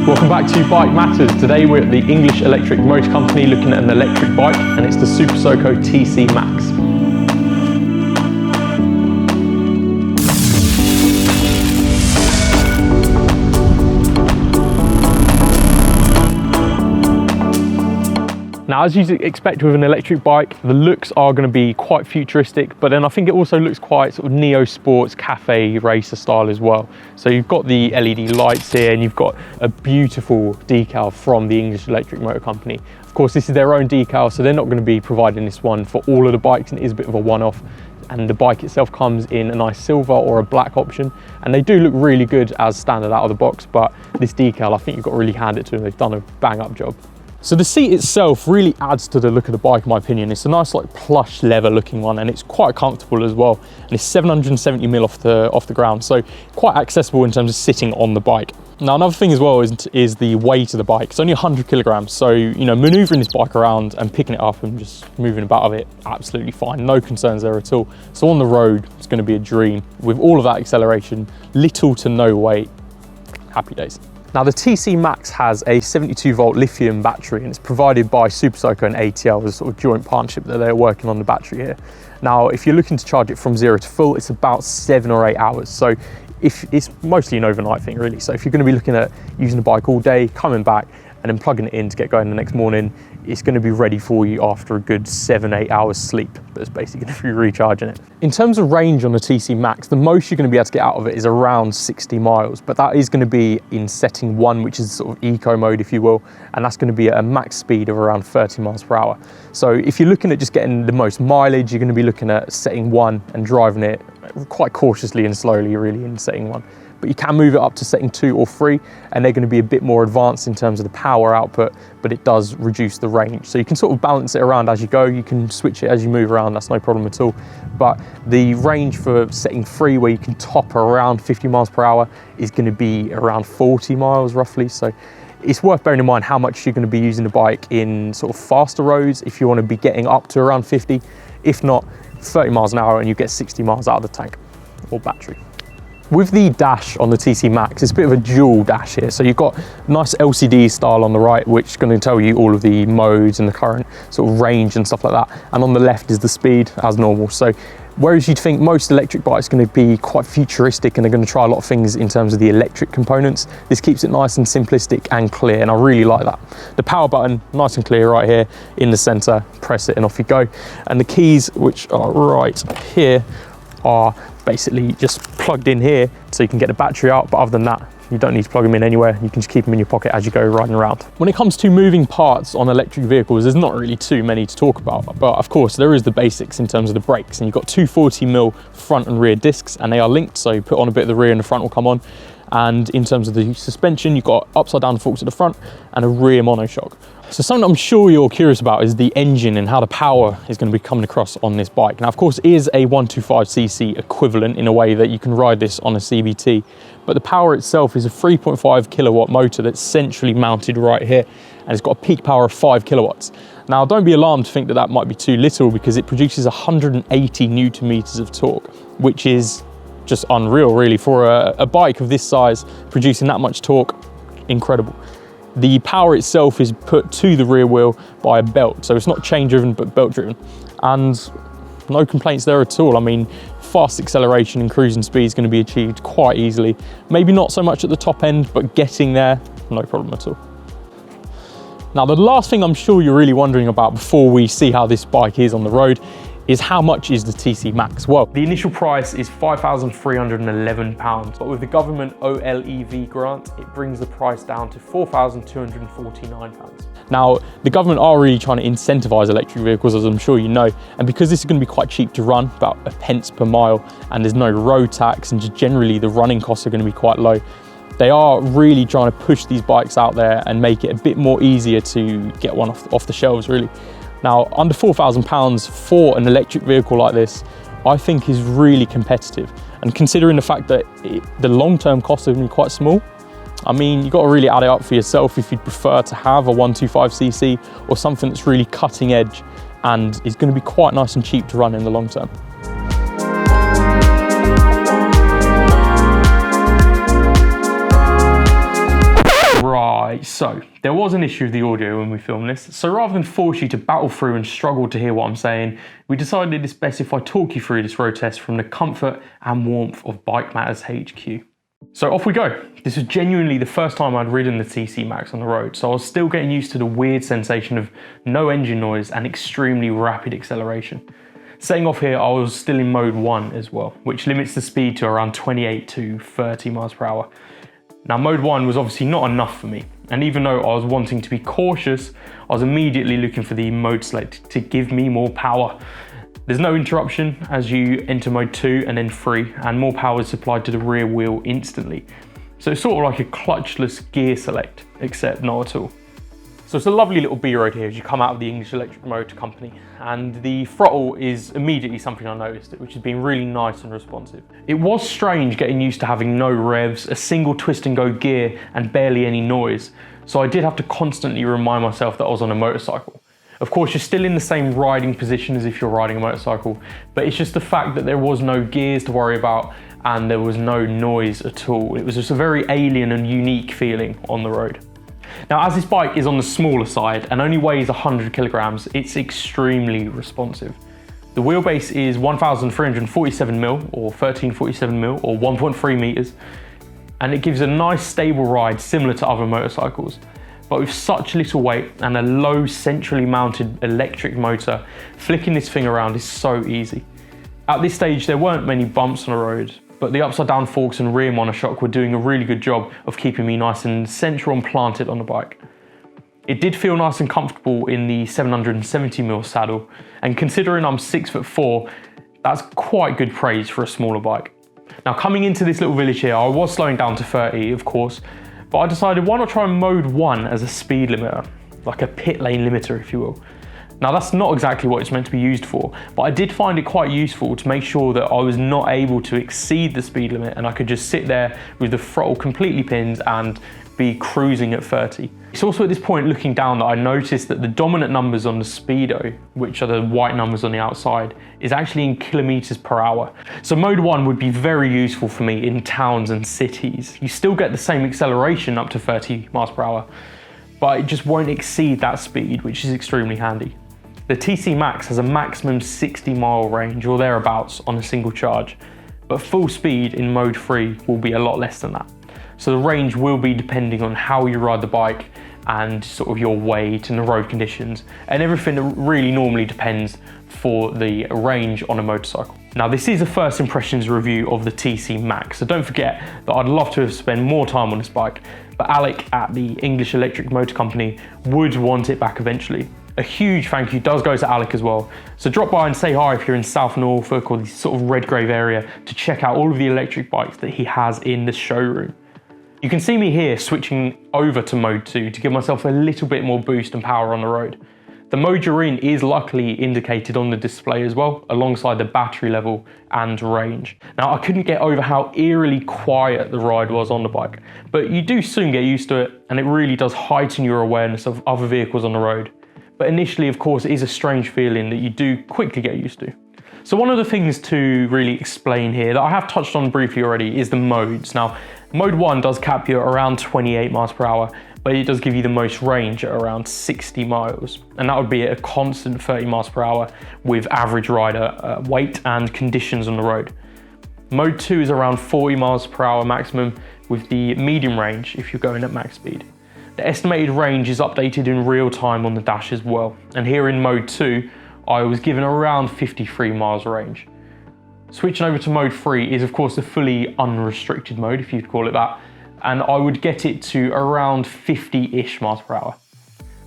Welcome back to Bike Matters. Today we're at the English Electric Motor Company looking at an electric bike, and it's the Super Soco TC Max. Now, as you'd expect with an electric bike, the looks are going to be quite futuristic, but then I think it also looks quite sort of neo sports cafe racer style as well. So you've got the LED lights here, and you've got a beautiful decal from the English Electric Motor Company. Of course, this is their own decal, so they're not going to be providing this one for all of the bikes, and it is a bit of a one-off. And the bike itself comes in a nice silver or a black option, and they do look really good as standard out of the box, but this decal, I think you've got to really hand it to them. They've done a bang-up job. So the seat itself really adds to the look of the bike, in my opinion. It's a nice like plush leather looking one, and it's quite comfortable as well. And it's 770mm off the ground, so quite accessible in terms of sitting on the bike. Now, another thing as well is the weight of the bike. It's only 100 kilograms, so maneuvering this bike around and picking it up and just moving about of it, absolutely fine. No concerns there at all. So on the road, it's going to be a dream with all of that acceleration, little to no weight. Happy days. Now, the TC Max has a 72-volt lithium battery, and it's provided by Super Soco and ATL as a sort of joint partnership that they're working on the battery here. Now, if you're looking to charge it from 0 to full, it's about 7 or 8 hours. So if it's mostly an overnight thing, really. So if you're going to be looking at using the bike all day, coming back, and then plugging it in to get going the next morning, it's going to be ready for you after a good 7-8 hours sleep. That's basically going to be recharging it. In terms of range on the TC Max, the most you're going to be able to get out of it is around 60 miles, but that is going to be in setting 1, which is sort of eco mode, if you will, and that's going to be at a max speed of around 30 miles per hour. So if you're looking at just getting the most mileage, you're going to be looking at setting 1 and driving it quite cautiously and slowly, really, in setting 1. But you can move it up to setting 2 or 3, and they're going to be a bit more advanced in terms of the power output, but it does reduce the range. So you can sort of balance it around as you go. You can switch it as you move around, that's no problem at all. But the range for setting 3, where you can top around 50 miles per hour, is going to be around 40 miles roughly. So it's worth bearing in mind how much you're going to be using the bike in sort of faster roads if you want to be getting up to around 50. If not, 30 miles an hour and you get 60 miles out of the tank or battery. With the dash on the TC Max, it's a bit of a dual dash here. So you've got nice LCD style on the right, which is going to tell you all of the modes and the current sort of range and stuff like that. And on the left is the speed as normal. So whereas you'd think most electric bikes are going to be quite futuristic and they're going to try a lot of things in terms of the electric components, this keeps it nice and simplistic and clear, and I really like that. The power button, nice and clear right here in the center, press it and off you go. And the keys, which are right here, are basically just plugged in here so you can get the battery out, but other than that, you don't need to plug them in anywhere. You can just keep them in your pocket as you go riding around. When it comes to moving parts on electric vehicles, there's not really too many to talk about, but of course there is the basics in terms of the brakes, and you've got 2 40mm front and rear discs, and they are linked, so you put on a bit of the rear and the front will come on. And in terms of the suspension, you've got upside down forks at the front and a rear monoshock. So something I'm sure you're curious about is the engine and how the power is going to be coming across on this bike. Now, of course, it is a 125cc equivalent in a way that you can ride this on a CVT, but the power itself is a 3.5 kilowatt motor that's centrally mounted right here, and it's got a peak power of 5 kilowatts. Now, don't be alarmed to think that that might be too little, because it produces 180 newton meters of torque, which is just unreal, really, for a bike of this size. Producing that much torque, incredible. The power itself is put to the rear wheel by a belt, so it's not chain driven but belt driven, and no complaints there at all. I mean, fast acceleration and cruising speed is going to be achieved quite easily. Maybe not so much at the top end, but getting there, no problem at all. Now, the last thing I'm sure you're really wondering about before we see how this bike is on the road is how much is the TC Max? Well, the initial price is £5,311, but with the government OLEV grant, it brings the price down to £4,249. Now, the government are really trying to incentivize electric vehicles, as I'm sure you know, and because this is going to be quite cheap to run, about a pence per mile, and there's no road tax, and just generally the running costs are going to be quite low, they are really trying to push these bikes out there and make it a bit more easier to get one off the shelves, really. Now, under £4,000 for an electric vehicle like this, I think is really competitive. And considering the fact that the long-term costs are going to be quite small, I mean, you've got to really add it up for yourself if you'd prefer to have a 125cc or something that's really cutting edge and is going to be quite nice and cheap to run in the long term. Right. So, there was an issue with the audio when we filmed this, so rather than force you to battle through and struggle to hear what I'm saying, we decided it's best if I talk you through this road test from the comfort and warmth of BikeMatters HQ. So off we go. This was genuinely the first time I'd ridden the TC Max on the road, so I was still getting used to the weird sensation of no engine noise and extremely rapid acceleration. Setting off here, I was still in mode 1 as well, which limits the speed to around 28 to 30 miles per hour. Now mode 1 was obviously not enough for me, and even though I was wanting to be cautious, I was immediately looking for the mode select to give me more power. There's no interruption as you enter mode 2 and then 3, and more power is supplied to the rear wheel instantly. So it's sort of like a clutchless gear select, except not at all. So it's a lovely little B road here as you come out of the English Electric Motor Company, and the throttle is immediately something I noticed, which has been really nice and responsive. It was strange getting used to having no revs, a single twist and go gear, and barely any noise, so I did have to constantly remind myself that I was on a motorcycle. Of course, you're still in the same riding position as if you're riding a motorcycle, but it's just the fact that there was no gears to worry about and there was no noise at all. It was just a very alien and unique feeling on the road. Now, as this bike is on the smaller side and only weighs 100 kilograms, it's extremely responsive. The wheelbase is 1,347mm or 1347mm or 1.3 meters, and it gives a nice stable ride similar to other motorcycles. But with such little weight and a low centrally mounted electric motor, flicking this thing around is so easy. At this stage, there weren't many bumps on the road, but the upside down forks and rear monoshock were doing a really good job of keeping me nice and central and planted on the bike. It did feel nice and comfortable in the 770mm saddle, and considering I'm 6'4", that's quite good praise for a smaller bike. Now, coming into this little village here, I was slowing down to 30, of course, but I decided why not try mode 1 as a speed limiter, like a pit lane limiter if you will. Now that's not exactly what it's meant to be used for, but I did find it quite useful to make sure that I was not able to exceed the speed limit and I could just sit there with the throttle completely pinned and be cruising at 30. It's also at this point looking down that I noticed that the dominant numbers on the speedo, which are the white numbers on the outside, is actually in kilometers per hour. So mode 1 would be very useful for me in towns and cities. You still get the same acceleration up to 30 miles per hour, but it just won't exceed that speed, which is extremely handy. The TC Max has a maximum 60-mile range or thereabouts on a single charge, but full speed in mode 3 will be a lot less than that. So the range will be depending on how you ride the bike and sort of your weight and the road conditions and everything that really normally depends for the range on a motorcycle. Now this is a first impressions review of the TC Max, so don't forget that I'd love to have spent more time on this bike, but Alec at the English Electric Motor Company would want it back eventually. A huge thank you does go to Alec as well, so drop by and say hi if you're in South Norfolk or the sort of Redgrave area to check out all of the electric bikes that he has in the showroom. You can see me here switching over to mode 2 to give myself a little bit more boost and power on the road. The mode you're in is luckily indicated on the display as well, alongside the battery level and range. Now I couldn't get over how eerily quiet the ride was on the bike, but you do soon get used to it and it really does heighten your awareness of other vehicles on the road. But initially, of course, it is a strange feeling that you do quickly get used to. So one of the things to really explain here that I have touched on briefly already is the modes. Now, mode 1 does cap you at around 28 miles per hour, but it does give you the most range at around 60 miles. And that would be at a constant 30 miles per hour with average rider weight and conditions on the road. Mode 2 is around 40 miles per hour maximum with the medium range if you're going at max speed. The estimated range is updated in real time on the dash as well. And here in mode 2, I was given around 53 miles range. Switching over to mode 3 is of course the fully unrestricted mode, if you'd call it that, and I would get it to around 50-ish miles per hour.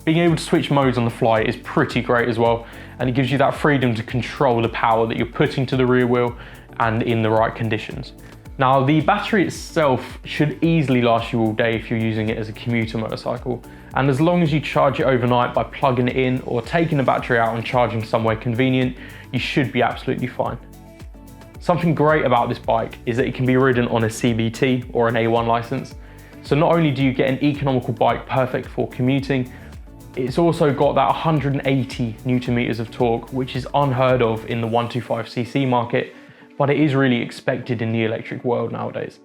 Being able to switch modes on the fly is pretty great as well, and it gives you that freedom to control the power that you're putting to the rear wheel and in the right conditions. Now, the battery itself should easily last you all day if you're using it as a commuter motorcycle. And as long as you charge it overnight by plugging it in or taking the battery out and charging somewhere convenient, you should be absolutely fine. Something great about this bike is that it can be ridden on a CBT or an A1 license. So not only do you get an economical bike perfect for commuting, it's also got that 180 Newton meters of torque, which is unheard of in the 125cc market, but it is really expected in the electric world nowadays.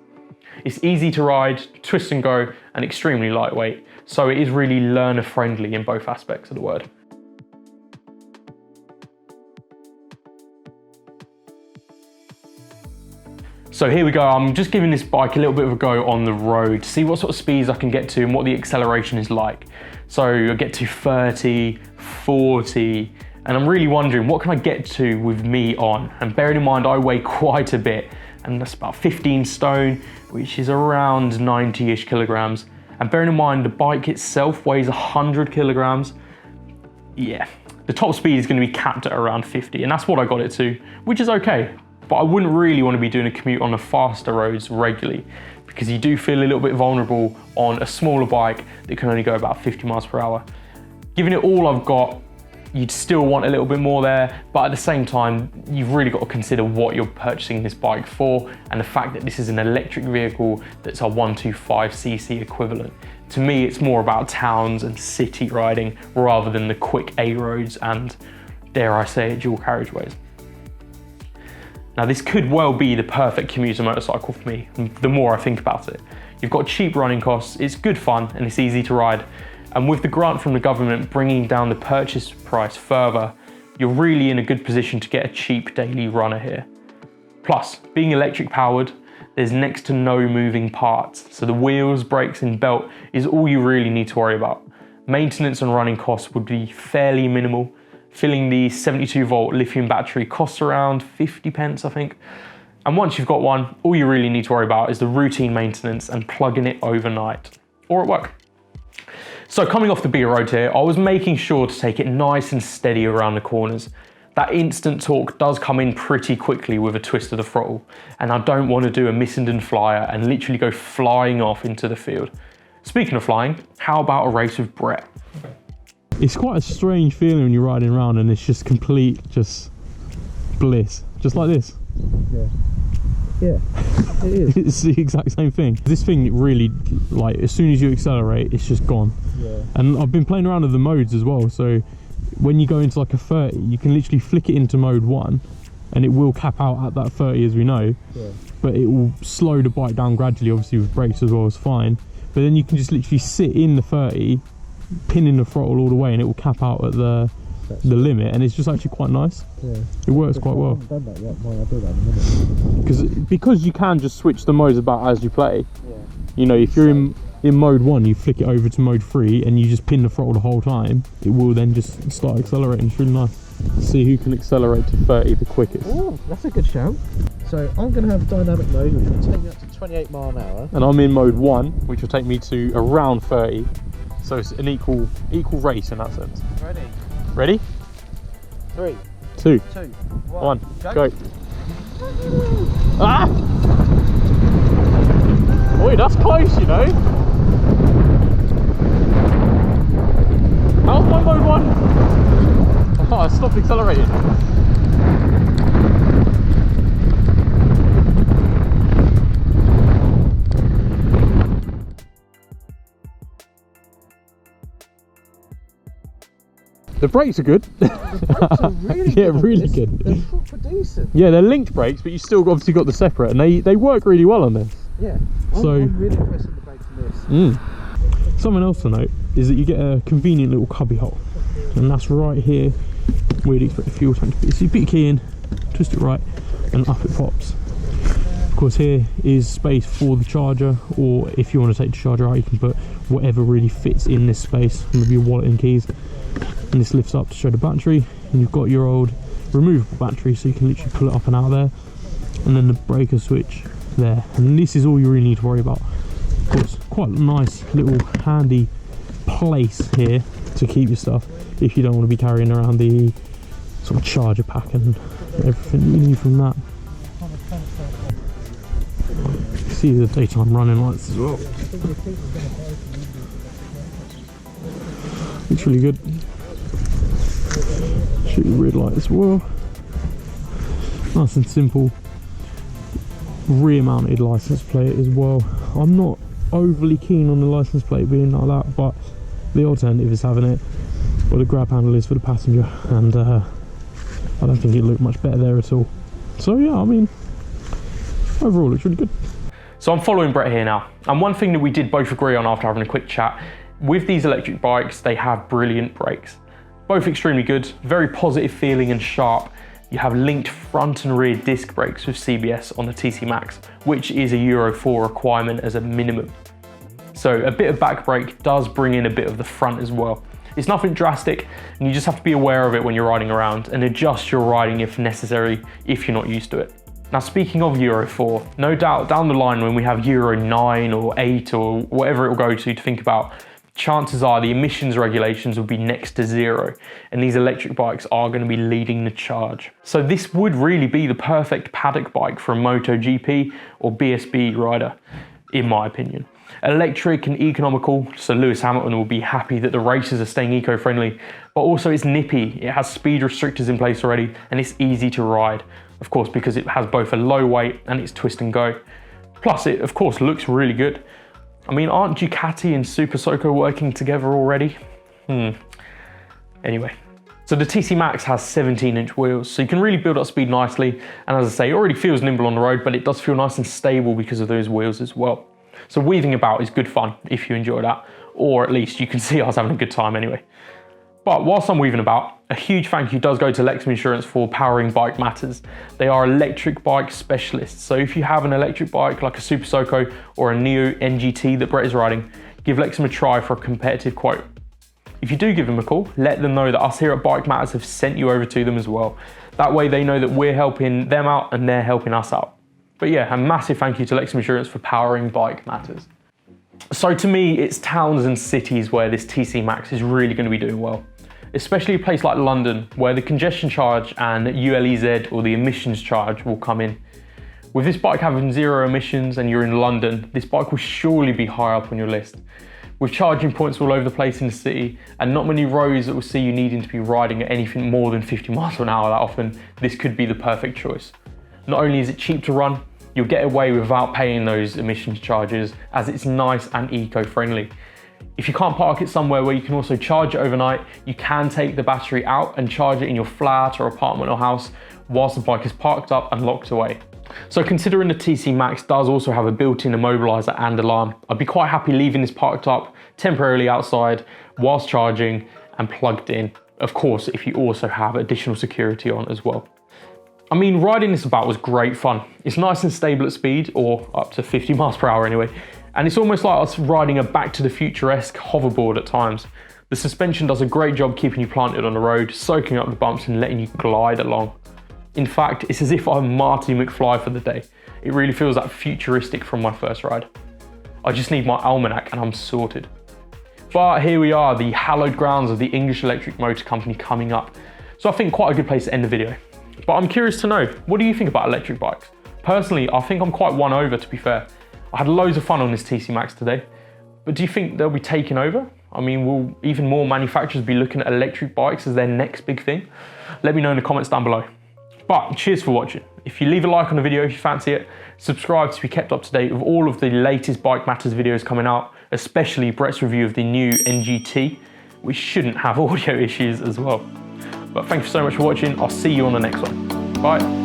It's easy to ride, twist and go, and extremely lightweight, So it is really learner friendly in both aspects of the word. So here we go, I'm just giving this bike a little bit of a go on the road to see what sort of speeds I can get to and what the acceleration is like. So I get to 30, 40, and I'm really wondering what can I get to with me on? And bearing in mind I weigh quite a bit, and that's about 15 stone, which is around 90-ish kilograms. And bearing in mind the bike itself weighs 100 kilograms, yeah, the top speed is going to be capped at around 50, and that's what I got it to, which is okay. But I wouldn't really want to be doing a commute on the faster roads regularly, because you do feel a little bit vulnerable on a smaller bike that can only go about 50 miles per hour. Giving it all I've got, you'd still want a little bit more there, but at the same time, you've really got to consider what you're purchasing this bike for, and the fact that this is an electric vehicle that's a 125cc equivalent. To me, it's more about towns and city riding rather than the quick A roads and, dare I say it, dual carriageways. Now this could well be the perfect commuter motorcycle for me, the more I think about it. You've got cheap running costs, it's good fun, and it's easy to ride. And with the grant from the government bringing down the purchase price further, you're really in a good position to get a cheap daily runner here. Plus, being electric powered, there's next to no moving parts. So the wheels, brakes and belt is all you really need to worry about. Maintenance and running costs would be fairly minimal. Filling the 72 volt lithium battery costs around 50 pence, I think. And once you've got one, all you really need to worry about is the routine maintenance and plugging it overnight or at work. So coming off the B road here, I was making sure to take it nice and steady around the corners. That instant torque does come in pretty quickly with a twist of the throttle, and I don't want to do a Missenden flyer and literally go flying off into the field. Speaking of flying, how about a race with Brett? It's quite a strange feeling when you're riding around and it's just complete, just bliss, just like this. Yeah, it is. It's the exact same thing. This thing really, like, as soon as you accelerate, it's just gone. Yeah. And I've been playing around with the modes as well, so when you go into like a 30, you can literally flick it into mode 1 and it will cap out at that 30 as we know. Yeah. But it will slow the bike down gradually, obviously with brakes as well is fine. But then you can just literally sit in the 30, pinning the throttle all the way, and it will cap out at the limit, and it's just actually quite nice. Yeah, it works quite well. I haven't done that yet. I'll do that in a minute. Because you can just switch the modes about as you play. Yeah. You know, if you're in mode 1, you flick it over to mode 3 and you just pin the throttle the whole time, it will then just start accelerating. It's really nice. See who can accelerate to 30 the quickest. Oh, that's a good shout. So I'm going to have dynamic mode, which will take me up to 28 mile an hour. And I'm in mode 1, which will take me to around 30. So it's an equal race in that sense. Ready? Ready? 3, 2, 1, go. Ah! Oi, that's close, you know. How's my mode 1? Oh, I stopped accelerating. The brakes are good. The brakes are really good. Yeah, really good. They're proper decent. Yeah, they're linked brakes, but you still obviously got the separate, and they work really well on this. Yeah, I'm really impressed with the brakes on this. Something else to note is that you get a convenient little cubby hole, and that's right here where you'd expect the fuel tank to be. So you put your key in, twist it right, and up it pops. Of course, here is space for the charger, or if you want to take the charger out, you can put whatever really fits in this space, maybe your wallet and keys. And this lifts up to show the battery, and you've got your old removable battery, so you can literally pull it up and out there, and then the breaker switch there, and this is all you really need to worry about. Of course, quite a nice little handy place here to keep your stuff if you don't want to be carrying around the sort of charger pack and everything you need from that. See the daytime running lights as well. Looks really good. Shoot your red light as well. Nice and simple. Rear mounted license plate as well. I'm not overly keen on the license plate being like that, but the alternative is having it, or the grab handle is for the passenger, and I don't think it looked much better there at all. So yeah, I mean, overall it's really good. So I'm following Brett here now, and one thing that we did both agree on after having a quick chat With these electric bikes, they have brilliant brakes. Both extremely good, very positive feeling and sharp. You have linked front and rear disc brakes with CBS on the TC Max, which is a Euro 4 requirement as a minimum. So a bit of back brake does bring in a bit of the front as well. It's nothing drastic, and you just have to be aware of it when you're riding around and adjust your riding if necessary, if you're not used to it. Now, speaking of Euro 4, no doubt down the line when we have Euro 9 or 8 or whatever it will go to think about, chances are the emissions regulations will be next to zero, and these electric bikes are going to be leading the charge. So this would really be the perfect paddock bike for a MotoGP or BSB rider, in my opinion. Electric and economical, so Lewis Hamilton will be happy that the races are staying eco-friendly, but also it's nippy, it has speed restrictors in place already, and it's easy to ride, of course, because it has both a low weight and it's twist and go. Plus it, of course, looks really good. I mean, aren't Ducati and Super Soco working together already? Anyway, so the TC Max has 17-inch wheels, so you can really build up speed nicely, and as I say, it already feels nimble on the road, but it does feel nice and stable because of those wheels as well. So weaving about is good fun if you enjoy that, or at least you can see I was having a good time anyway. But whilst I'm weaving about, a huge thank you does go to Lexham Insurance for powering BikeMatters. They are electric bike specialists, so if you have an electric bike like a Super Soco or a Neo NGT that Brett is riding, give Lexham a try for a competitive quote. If you do give them a call, let them know that us here at BikeMatters have sent you over to them as well. That way they know that we're helping them out and they're helping us out. But yeah, a massive thank you to Lexham Insurance for powering BikeMatters. So to me, it's towns and cities where this TC Max is really going to be doing well. Especially a place like London, where the congestion charge and ULEZ, or the emissions charge, will come in. With this bike having zero emissions and you're in London, this bike will surely be high up on your list. With charging points all over the place in the city, and not many roads that will see you needing to be riding at anything more than 50 miles an hour that often, this could be the perfect choice. Not only is it cheap to run, you'll get away without paying those emissions charges, as it's nice and eco-friendly. If you can't park it somewhere where you can also charge it overnight, you can take the battery out and charge it in your flat or apartment or house whilst the bike is parked up and locked away. So considering the TC Max does also have a built-in immobiliser and alarm, I'd be quite happy leaving this parked up temporarily outside whilst charging and plugged in. Of course, if you also have additional security on as well. I mean, riding this about was great fun. It's nice and stable at speed, or up to 50 miles per hour anyway. And it's almost like us riding a Back to the Future-esque hoverboard at times. The suspension does a great job keeping you planted on the road, soaking up the bumps and letting you glide along. In fact, it's as if I'm Marty McFly for the day. It really feels that futuristic from my first ride. I just need my almanac and I'm sorted. But here we are, the hallowed grounds of the English Electric Motor Company coming up. So I think quite a good place to end the video. But I'm curious to know, what do you think about electric bikes? Personally, I think I'm quite won over, to be fair. I had loads of fun on this TC Max today. But do you think they'll be taking over? I mean, will even more manufacturers be looking at electric bikes as their next big thing? Let me know in the comments down below. But cheers for watching. If you leave a like on the video if you fancy it, subscribe to be kept up to date with all of the latest BikeMatters videos coming out, especially Brett's review of the new NGT, which shouldn't have audio issues as well. But thank you so much for watching. I'll see you on the next one. Bye.